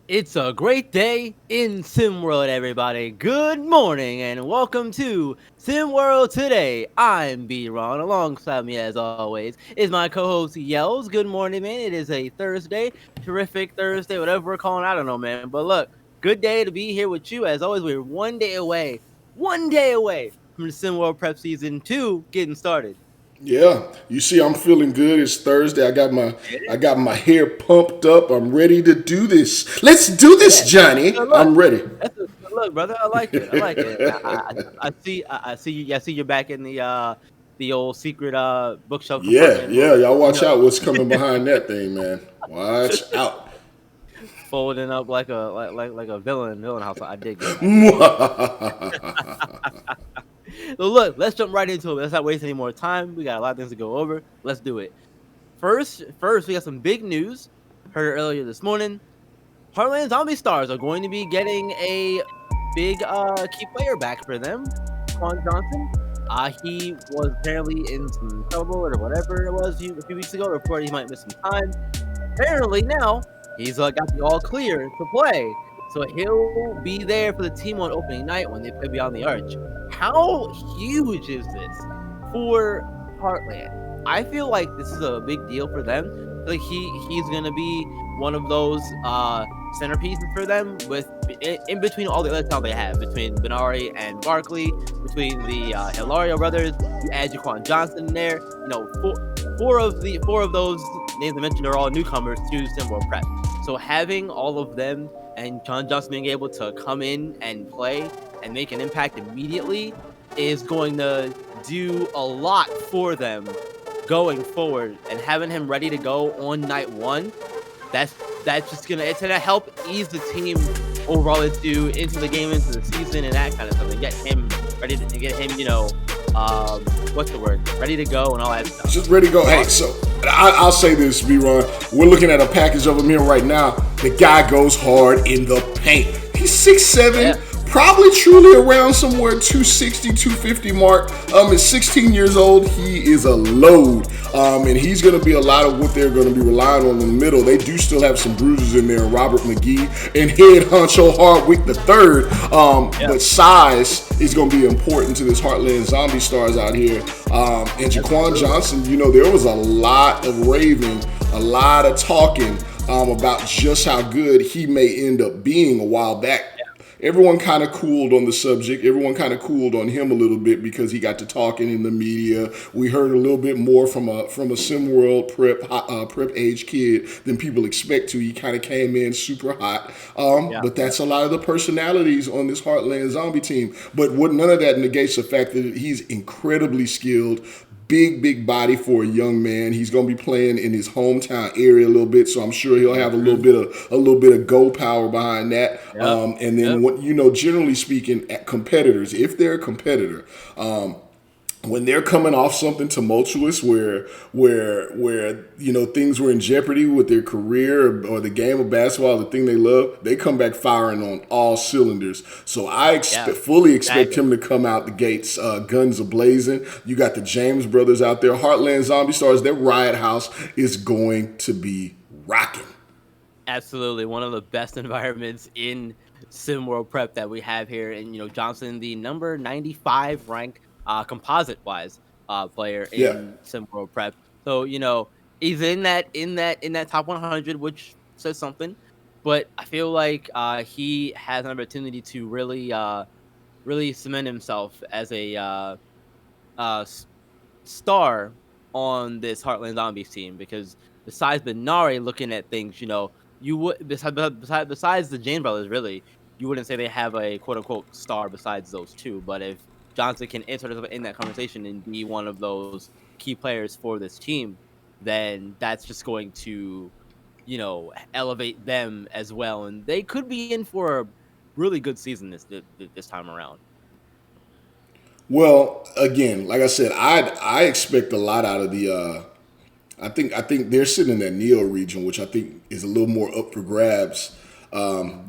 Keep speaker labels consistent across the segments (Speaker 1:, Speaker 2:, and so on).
Speaker 1: It's a great day in SimWorld, everybody. Good morning and welcome to SimWorld Today. I'm B-Ron. Alongside me, as always, is my co-host Yells. Good morning, man. It is a Thursday, terrific Thursday, whatever we're calling. I don't know, man. But look, good day to be here with you. As always, we're one day away from the SimWorld Prep Season 2 getting started.
Speaker 2: Yeah, you see, I'm feeling good. It's Thursday.
Speaker 1: It
Speaker 2: I
Speaker 1: is.
Speaker 2: got my hair pumped up. I'm ready to do this. Let's do
Speaker 1: Yeah,
Speaker 2: this,
Speaker 1: that's a
Speaker 2: Johnny.
Speaker 1: good look.
Speaker 2: I'm ready.
Speaker 1: That's a good look, brother. I like it. I like it. I see you. I see you're back in the old secret bookshelf
Speaker 2: Yeah,
Speaker 1: compartment. Look,
Speaker 2: yeah. Y'all
Speaker 1: you
Speaker 2: watch
Speaker 1: know,
Speaker 2: out what's coming behind that thing, man. Watch out.
Speaker 1: folding up like like a villain house. I dig it. I dig it. So look, let's jump right into it. Let's not waste any more time. We got a lot of things to go over. Let's do it. First, we got some big news. Heard it earlier this morning. Heartland Zombie Stars are going to be getting a big key player back for them, Quan Johnson. He was apparently in some trouble or whatever it was a few weeks ago. Reported he might miss some time. Apparently now he's got the all clear to play, so he'll be there for the team on opening night when they play Beyond the Arch. How huge is this for Heartland? I feel like this is a big deal for them. Like he's gonna be one of those centerpieces for them with in between all the other talent they have between Benari and Barkley, between the Hilario brothers. You add Jaquan Johnson in there. You know, four of those names I mentioned are all newcomers to SimWorld Prep. So having all of them and John Johnson being able to come in and play and make an impact immediately is going to do a lot for them going forward. And having him ready to go on night one, that's it's gonna help ease the team overall into the game, into the season, and that kind of stuff, and get him ready to get him, what's the word, ready to go and all that stuff.
Speaker 2: Just ready to go.
Speaker 1: So
Speaker 2: Hey, so I'll say this, B-Ron. We're looking at a package of him here right now. The guy goes hard in the paint. He's 6'7",
Speaker 1: yeah,
Speaker 2: probably truly around somewhere 260, 250 mark. At 16 years old, he is a load. And he's going to be a lot of what they're going to be relying on in the middle. They do still have some bruisers in there, Robert McGee and head honcho Hardwick the third.
Speaker 1: yeah,
Speaker 2: But size is going to be important to this Heartland Zombie Stars out here. And Jaquan
Speaker 1: absolutely.
Speaker 2: Johnson, there was a lot of raving, a lot of talking about just how good he may end up being a while back. Everyone kind of cooled on the subject. Everyone kind of cooled on him a little bit because he got to talking in the media. We heard a little bit more from a SimWorld prep age kid than people expect to. He kind of came in super hot.
Speaker 1: Yeah,
Speaker 2: But
Speaker 1: yeah,
Speaker 2: that's a lot of the personalities on this Heartland Zombie team. But none of that negates the fact that he's incredibly skilled, big body for a young man. He's going to be playing in his hometown area a little bit, so I'm sure he'll have
Speaker 1: hmm,
Speaker 2: a little bit of go power behind that.
Speaker 1: yep,
Speaker 2: And then
Speaker 1: yep,
Speaker 2: what generally speaking, at competitors, if they're a competitor, when they're coming off something tumultuous where things were in jeopardy with their career or the game of basketball, the thing they love, they come back firing on all cylinders. So I
Speaker 1: yeah,
Speaker 2: fully expect
Speaker 1: exactly.
Speaker 2: him to come out the gates guns a blazing. You got the James brothers out there, Heartland Zombie Stars. Their riot house is going to be rocking.
Speaker 1: Absolutely, one of the best environments in SimWorld Prep that we have here, and Johnson, the number 95 rank composite wise player
Speaker 2: Yeah.
Speaker 1: in SimWorld Prep. So he's in that top 100, which says something. But I feel like he has an opportunity to really cement himself as a uh, s- star on this Heartland Zombies team because besides Benari looking at things, you would besides the Jane brothers, really, you wouldn't say they have a quote unquote star besides those two. But if Johnson can insert himself in that conversation and be one of those key players for this team, then that's just going to, elevate them as well, and they could be in for a really good season this time around.
Speaker 2: Well, again, like I said, I expect a lot out of the. I think they're sitting in that Neo region, which I think is a little more up for grabs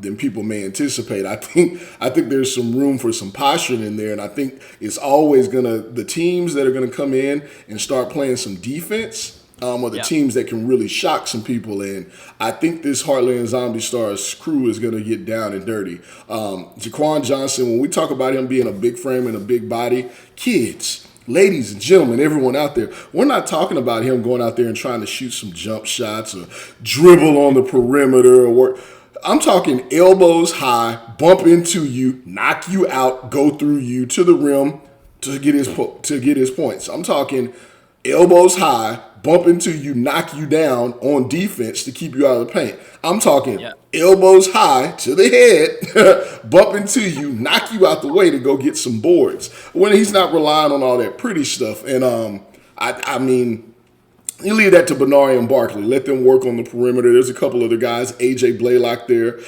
Speaker 2: than people may anticipate. I think there's some room for some posturing in there, and I think it's always gonna the teams that are gonna come in and start playing some defense. Are the
Speaker 1: Yeah.
Speaker 2: teams that can really shock some people. And I think this Heartland Zombie Stars crew is going to get down and dirty. Jaquan Johnson, when we talk about him being a big frame and a big body, kids, ladies and gentlemen, everyone out there, we're not talking about him going out there and trying to shoot some jump shots or dribble on the perimeter or work. I'm talking elbows high, bump into you, knock you out, go through you to the rim to get his points. I'm talking elbows high, bump into you, knock you down on defense to keep you out of the paint. I'm talking
Speaker 1: Yeah.
Speaker 2: elbows high to the head, bump into you, knock you out the way to go get some boards. When he's not relying on all that pretty stuff. And I mean, you leave that to Benari and Barkley. Let them work on the perimeter. There's a couple other guys. AJ Blaylock there.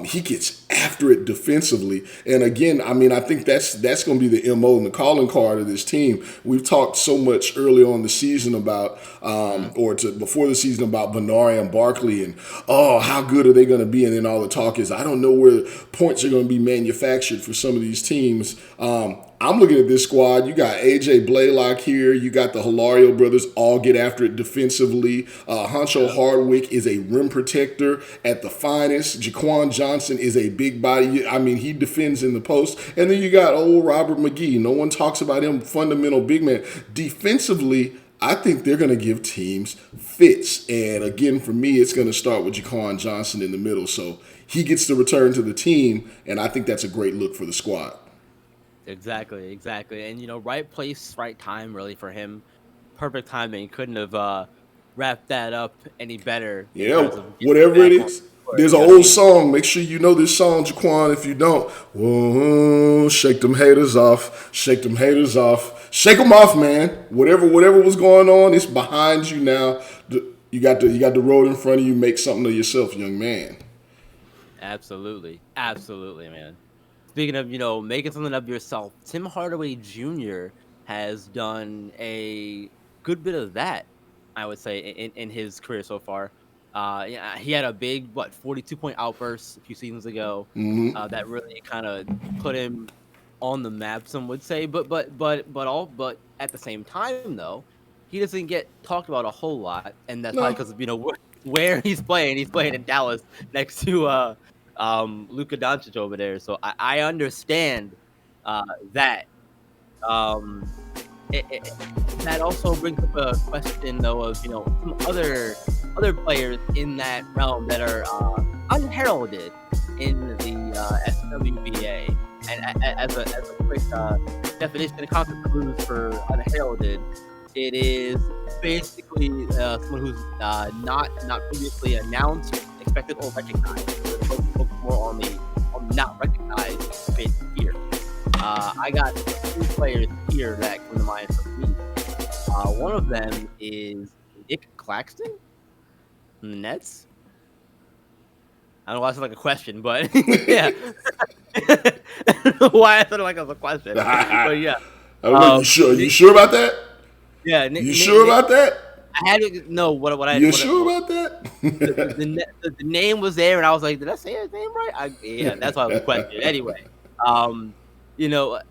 Speaker 2: He gets after it defensively. And again, I mean, I think that's going to be the MO and the calling card of this team. We've talked so much early on the season about, before the season about Benari and Barkley and, how good are they going to be? And then all the talk is, I don't know where points are going to be manufactured for some of these teams. I'm looking at this squad. You got A.J. Blaylock here. You got the Hilario brothers all get after it defensively. Honcho Hardwick is a rim protector at the finest. Jaquan Johnson is a big body. I mean, he defends in the post. And then you got old Robert McGee. No one talks about him, fundamental big man. Defensively, I think they're going to give teams fits. And again, for me, it's going to start with Jaquan Johnson in the middle. So he gets to return to the team, and I think that's a great look for the squad.
Speaker 1: Exactly. And right place, right time, really for him. Perfect timing. Couldn't have wrapped that up any better.
Speaker 2: Yeah, whatever it is. There's an old song. Make sure you know this song, Jaquan. If you don't, whoa, shake them haters off. Shake them haters off. Shake them off, man. Whatever was going on, it's behind you now. You got the road in front of you. Make something of yourself, young man.
Speaker 1: Absolutely, man. Speaking of, making something of yourself, Tim Hardaway Jr. has done a good bit of that, I would say, in his career so far. Yeah, he had a big 42-point outburst a few seasons ago. That really kind of put him on the map, some would say. But at the same time, though, he doesn't get talked about a whole lot, and that's probably because where he's playing. He's playing in Dallas next to Luka Doncic over there. So I understand that. That also brings up a question though of some other players in that realm that are unheralded in the SWBA. And as a quick definition and concept clues for unheralded, it is basically someone who's not previously announced, expected, or recognized. Focus more on the not recognized bit here. I got two players here that come to mind for me. One of them is Nick Claxton from the Nets. I don't know why it's like a question, but yeah. I don't know why I said it like it was a question, but yeah.
Speaker 2: You sure about that?
Speaker 1: Yeah.
Speaker 2: You sure about that?
Speaker 1: I had to know what I.
Speaker 2: You sure about that?
Speaker 1: The name was there, and I was like, "Did I say his name right?" Yeah, that's why it was a question. Anyway,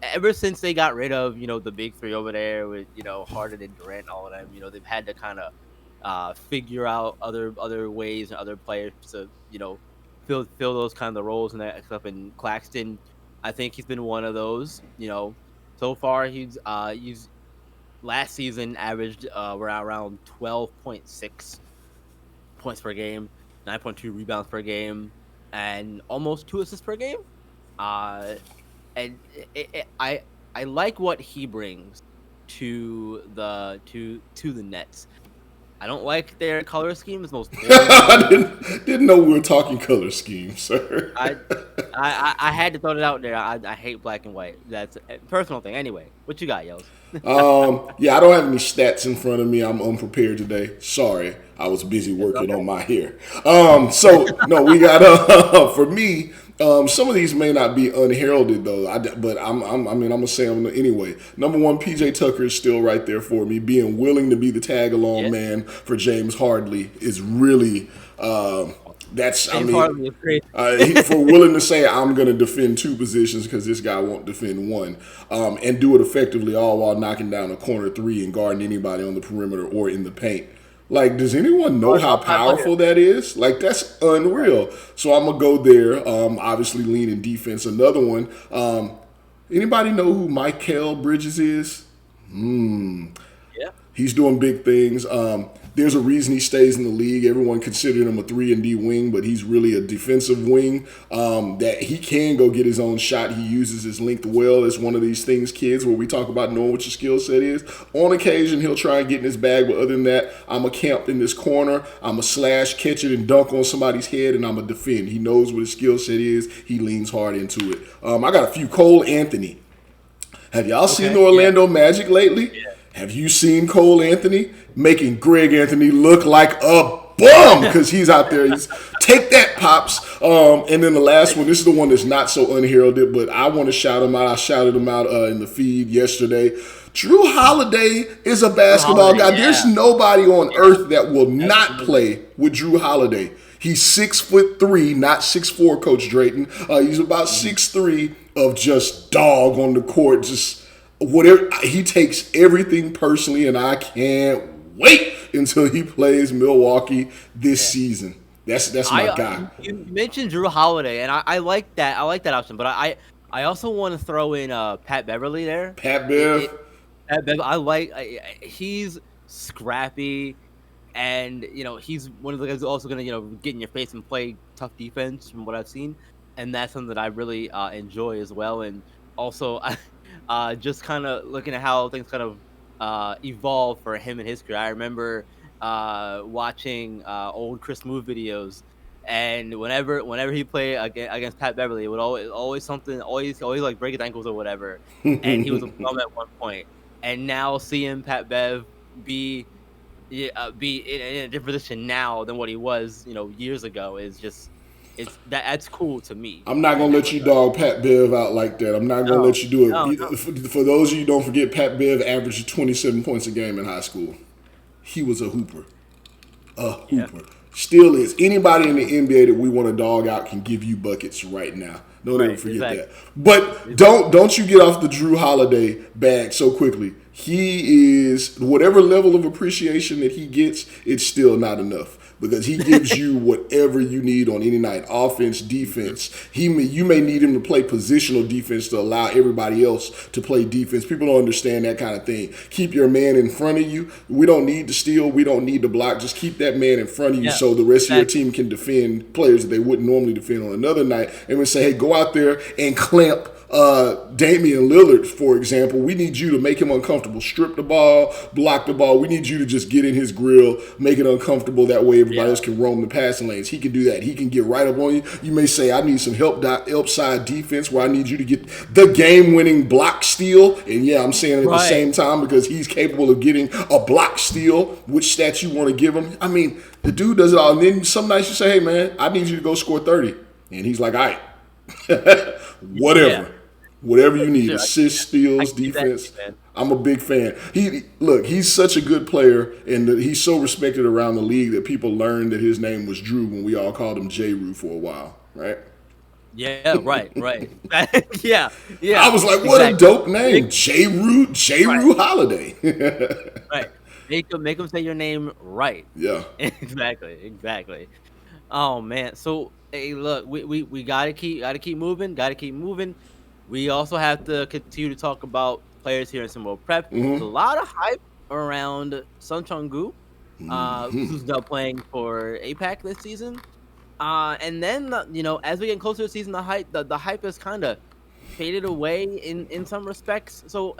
Speaker 1: ever since they got rid of the big three over there with Harden and Durant, and all of them, they've had to kind of figure out other ways and other players to fill those kind of roles and that stuff. And Claxton, I think he's been one of those. So far he's last season averaged around 12.6 points per game, 9.2 rebounds per game, and almost 2 assists per game. And I like what he brings to the Nets. I don't like their color scheme. It's most
Speaker 2: I didn't know we were talking color scheme, sir.
Speaker 1: I had to throw it out there. I hate black and white. That's a personal thing. Anyway, what you got, Yos?
Speaker 2: Yeah, I don't have any stats in front of me. I'm unprepared today. Sorry, I was busy working on my hair. So no, we got for me. Some of these may not be unheralded though, but I'm gonna say them anyway. Number one, PJ Tucker is still right there for me. Being willing to be the tag along man for James Harden is really that's for willing to say I'm gonna defend 2 positions because this guy won't defend 1, and do it effectively all while knocking down a corner 3 and guarding anybody on the perimeter or in the paint. Like, does anyone know
Speaker 1: Oh,
Speaker 2: how
Speaker 1: top 500.
Speaker 2: powerful that is? Like, that's unreal. So I'm gonna go there. Obviously, leaning defense. Another one. Anybody know who Michael Bridges is?
Speaker 1: Yeah.
Speaker 2: He's doing big things. There's a reason he stays in the league. Everyone considered him a 3-and-D wing, but he's really a defensive wing that he can go get his own shot. He uses his length well. It's one of these things, kids, where we talk about knowing what your skill set is. On occasion, he'll try and get in his bag, but other than that, I'm a camp in this corner. I'm a slash, catch it, and dunk on somebody's head, and I'm a defend. He knows what his skill set is. He leans hard into it. I got a few. Cole Anthony. Have y'all seen the Orlando Magic lately?
Speaker 1: Yeah.
Speaker 2: Have you seen Cole Anthony making Greg Anthony look like a bum because he's out there? He's take that, Pops. And then the last one, this is the one that's not so unheralded, but I want to shout him out. I shouted him out in the feed yesterday. Drew Holiday is a basketball guy.
Speaker 1: Yeah.
Speaker 2: There's nobody on earth that will not play with Drew Holiday. He's 6'3", not 6'4", Coach Drayton. He's about 6'3", of just dog on the court, just whatever. He takes everything personally, and I can't wait until he plays Milwaukee this season. That's my guy.
Speaker 1: You mentioned Drew Holiday, and I like that. I like that option, but I also want to throw in Pat Beverly there.
Speaker 2: Pat Bev.
Speaker 1: Pat Bev, I like. He's scrappy, and he's one of the guys who's also gonna get in your face and play tough defense from what I've seen, and that's something that I really enjoy as well. And also, just kind of looking at how things kind of evolve for him in his career. I remember watching old Chris Smoove videos, and whenever he played against Pat Beverly, it would always something always like break his ankles or whatever, and he was a bum at one point. And now seeing Pat Bev be in a different position now than what he was years ago is just that's cool to me.
Speaker 2: I'm not gonna let you dog Pat Bev out like that. I'm not gonna let you do it.
Speaker 1: No.
Speaker 2: For those of you who don't forget, Pat Bev averaged 27 points a game in high school. He was a hooper.
Speaker 1: Yeah.
Speaker 2: Still is. Anybody in the NBA that we want to dog out can give you buckets right now. Don't ever forget that. But don't you get off the Drew Holiday bag so quickly. He is, whatever level of appreciation that he gets, it's still not enough. Because he gives you whatever you need on any night, offense, defense. You may need him to play positional defense to allow everybody else to play defense. People don't understand that kind of thing. Keep your man in front of you. We don't need to steal. We don't need to block. Just keep that man in front of you so the rest of your team can defend players that they wouldn't normally defend on another night. And we say, hey, go out there and clamp Damian Lillard, for example. We need you to make him uncomfortable. Strip the ball, block the ball. We need you to just get in his grill, make it uncomfortable. That way everybody else can roam the passing lanes. He can do that. He can get right up on you. You may say, I need some help side defense where I need you to get the game-winning block steal. And yeah, I'm saying it at the same time because he's capable of getting a block steal, which stats you want to give him. I mean, the dude does it all. And then some nights you say, hey, man, I need you to go score 30. And he's like, all right, whatever. Whatever you need, assists, steals, defense. I'm a big fan. He's such a good player, and he's so respected around the league that people learned that his name was Drew when we all called him J-Roo for a while, right?
Speaker 1: Yeah, right. yeah.
Speaker 2: I was like, what a dope name, J-Roo Holiday.
Speaker 1: Right. Make him say your name right.
Speaker 2: Yeah.
Speaker 1: Exactly. Oh man. So hey, look, we gotta keep moving. We also have to continue to talk about players here in SimWorld Prep. There's a lot of hype around Sun Chong-gu, who's now playing for APAC this season. And then as we get closer to the season, the hype has kind of faded away in some respects. So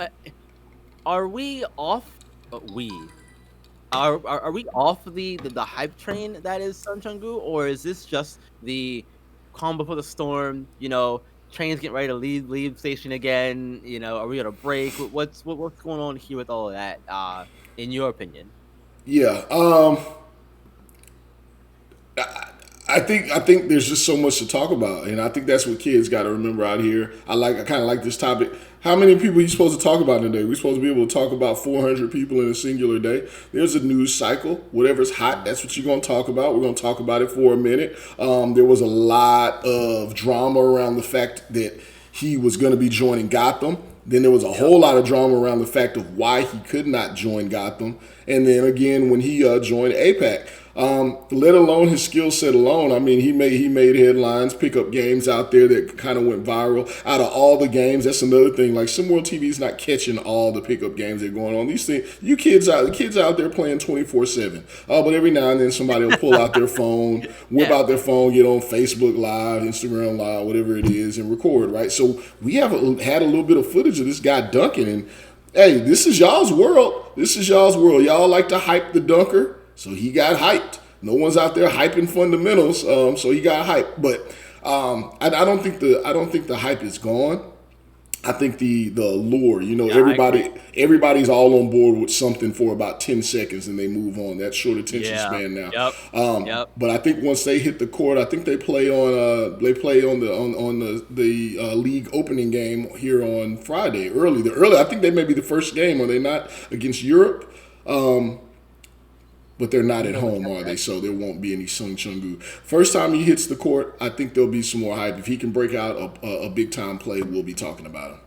Speaker 1: are we off? Are we off the hype train that is Sun Chong-gu, or is this just the calm before the storm? Trains getting ready to leave station again. Are we on a break? What's going on here with all of that? In your opinion?
Speaker 2: Yeah. I think there's just so much to talk about, and I think that's what kids got to remember out here. I kind of like this topic. How many people are you supposed to talk about in a day? We're supposed to be able to talk about 400 people in a singular day. There's a news cycle. Whatever's hot, that's what you're going to talk about. We're going to talk about it for a minute. There was a lot of drama around the fact that he was going to be joining Gotham. Then there was a
Speaker 1: Yep.
Speaker 2: whole lot of drama around the fact of why he could not join Gotham. And then again, when he joined APAC, let alone his skill set alone, I mean, he made headlines, pick up games out there that kind of went viral. Out of all the games, that's another thing. Like SimWorld TV is not catching all the pickup games that are going on. These things, the kids out there playing 24/7. But every now and then somebody will pull out their phone, whip
Speaker 1: Yeah.
Speaker 2: out their phone, get on Facebook Live, Instagram Live, whatever it is, and record. Right. So we have had a little bit of footage of this guy dunking, and hey, this is y'all's world. This is y'all's world. Y'all like to hype the dunker, so he got hyped. No one's out there hyping fundamentals, so he got hyped. But I don't think the hype is gone. I think the allure,
Speaker 1: Yeah, I agree.
Speaker 2: everybody's all on board with something for about 10 seconds and they move on. That short attention
Speaker 1: Yeah.
Speaker 2: span now.
Speaker 1: Yep. Yep.
Speaker 2: But I think once they hit the court, I think they play on the league opening game here on Friday early. I think they may be the first game. Are they not against Europe? But they're not
Speaker 1: Let me
Speaker 2: at
Speaker 1: double
Speaker 2: home,
Speaker 1: check
Speaker 2: are they?
Speaker 1: that.
Speaker 2: So there won't be any Sung Chungu. First time he hits the court, I think there'll be some more hype. If he can break out a big time play, we'll be talking about him.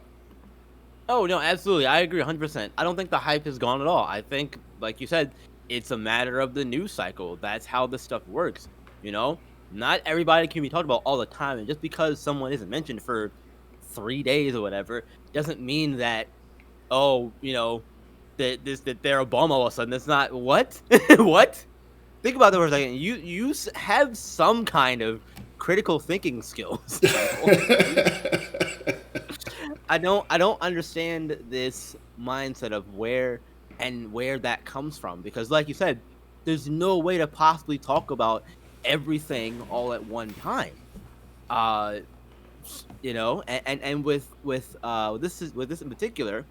Speaker 1: Oh no, absolutely. I agree 100%. I don't think the hype is gone at all. I think, like you said, it's a matter of the news cycle. That's how this stuff works. You know, not everybody can be talked about all the time, and just because someone isn't mentioned for 3 days or whatever doesn't mean that that they're a bum all of a sudden. That's not what what. Think about that for a second. You have some kind of critical thinking skills, Michael. I don't understand this mindset of where that comes from, because like you said, there's no way to possibly talk about everything all at one time. Uh and with this in particular,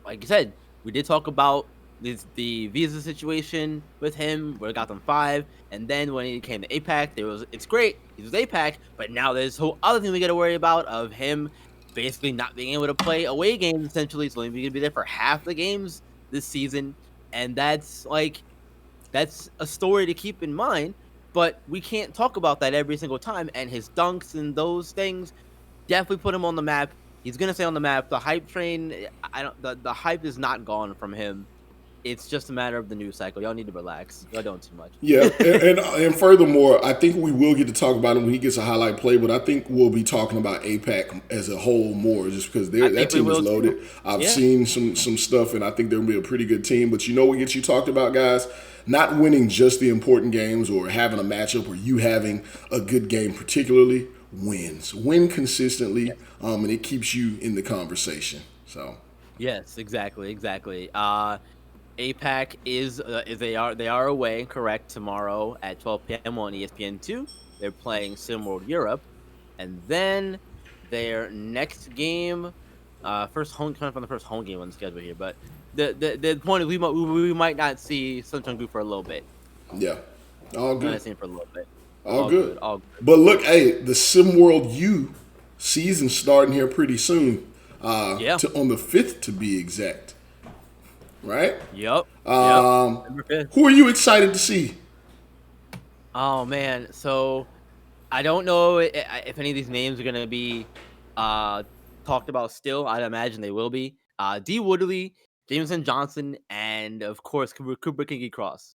Speaker 1: like you said, we did talk about the visa situation with him. We got them 5, and then when he came to APAC, it's great. He was APAC, but now there's this whole other thing we got to worry about of him basically not being able to play away games. Essentially, he's only going to be there for half the games this season, and that's a story to keep in mind. But we can't talk about that every single time. And his dunks and those things definitely put him on the map. He's gonna stay on the map. The hype train, I don't. The hype is not gone from him. It's just a matter of the news cycle. Y'all need to relax. Y'all doing too much.
Speaker 2: Yeah, and furthermore, I think we will get to talk about him when he gets a highlight play. But I think we'll be talking about APAC as a whole more, just because
Speaker 1: I
Speaker 2: that
Speaker 1: think we
Speaker 2: team is
Speaker 1: will
Speaker 2: loaded.
Speaker 1: too.
Speaker 2: I've
Speaker 1: Yeah.
Speaker 2: seen some stuff, and I think they'll be a pretty good team. But you know what gets you talked about, guys? Not winning just the important games or having a matchup or you having a good game, particularly wins. Win consistently,
Speaker 1: Yes.
Speaker 2: and it keeps you in the conversation. So.
Speaker 1: Yes. Exactly. Exactly. APAC is they are away, correct, tomorrow at 12 p.m. on ESPN2. They're playing SimWorld Europe, and then their next game, first home coming from the first home game on the schedule here. But the point is we might not see Sun Chungu for a little bit.
Speaker 2: Yeah, all
Speaker 1: We might
Speaker 2: good.
Speaker 1: not see him for a little bit.
Speaker 2: All
Speaker 1: All good.
Speaker 2: good.
Speaker 1: All good.
Speaker 2: But look, hey, the SimWorld U season starting here pretty soon.
Speaker 1: Yeah.
Speaker 2: On the 5th to be exact. Right?
Speaker 1: Yep. Yep. November 5th.
Speaker 2: Who are you excited to see?
Speaker 1: Oh man. So I don't know if any of these names are gonna be uh talked about still. I'd imagine they will be. D. Woodley, Jameson Johnson, and of course Cooper Kingy Cross.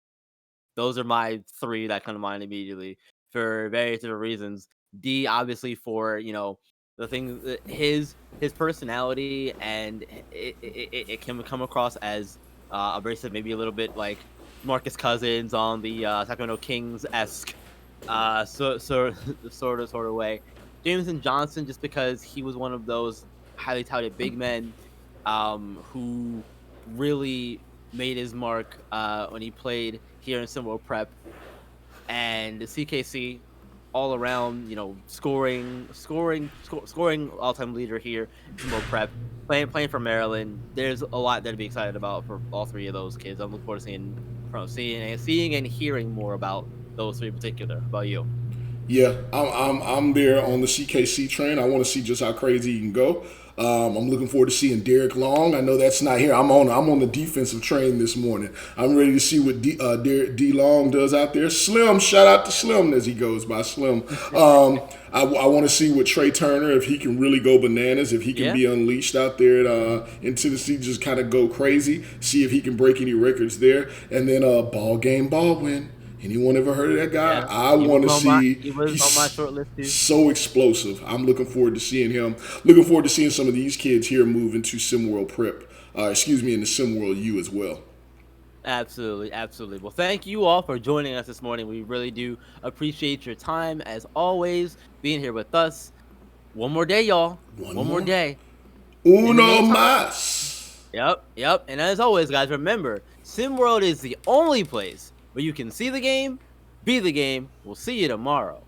Speaker 1: Those are my 3 that come to mind immediately for various different reasons. D, obviously, for the thing his personality, and it can come across as abrasive, maybe a little bit like Marcus Cousins on the Sacramento Kings esque sort of way. Jameson Johnson, just because he was one of those highly touted big men, who really made his mark when he played here in SimWorld Prep, and CKC all around, scoring all time leader here in SimWorld Prep, playing for Maryland. There's a lot there to be excited about for all 3 of those kids. I'm looking forward to seeing and hearing more about those 3 in particular. How about you?
Speaker 2: Yeah, I'm there on the CKC train. I want to see just how crazy he can go. I'm looking forward to seeing Derek Long. I know that's not here. I'm on the defensive train this morning. I'm ready to see what D Long does out there. Slim, shout out to Slim as he goes by Slim. I want to see what Trey Turner, if he can really go bananas, if he can
Speaker 1: Yeah,
Speaker 2: be unleashed out there in Tennessee, just kind of go crazy. See if he can break any records there. And then Ball Game Baldwin. Anyone ever heard of that guy?
Speaker 1: yeah.
Speaker 2: I want to see.
Speaker 1: He was on my
Speaker 2: He's
Speaker 1: short list too.
Speaker 2: so explosive. I'm looking forward to seeing him. Looking forward to seeing some of these kids here move into SimWorld Prep. Excuse me, into SimWorld U as well.
Speaker 1: Absolutely, absolutely. Well, thank you all for joining us this morning. We really do appreciate your time, as always, being here with us. One more day, y'all.
Speaker 2: One
Speaker 1: One more
Speaker 2: more.
Speaker 1: day. In the
Speaker 2: Uno
Speaker 1: meantime,
Speaker 2: más.
Speaker 1: yep. And as always, guys, remember, SimWorld is the only place where you can see the game, be the game. We'll see you tomorrow.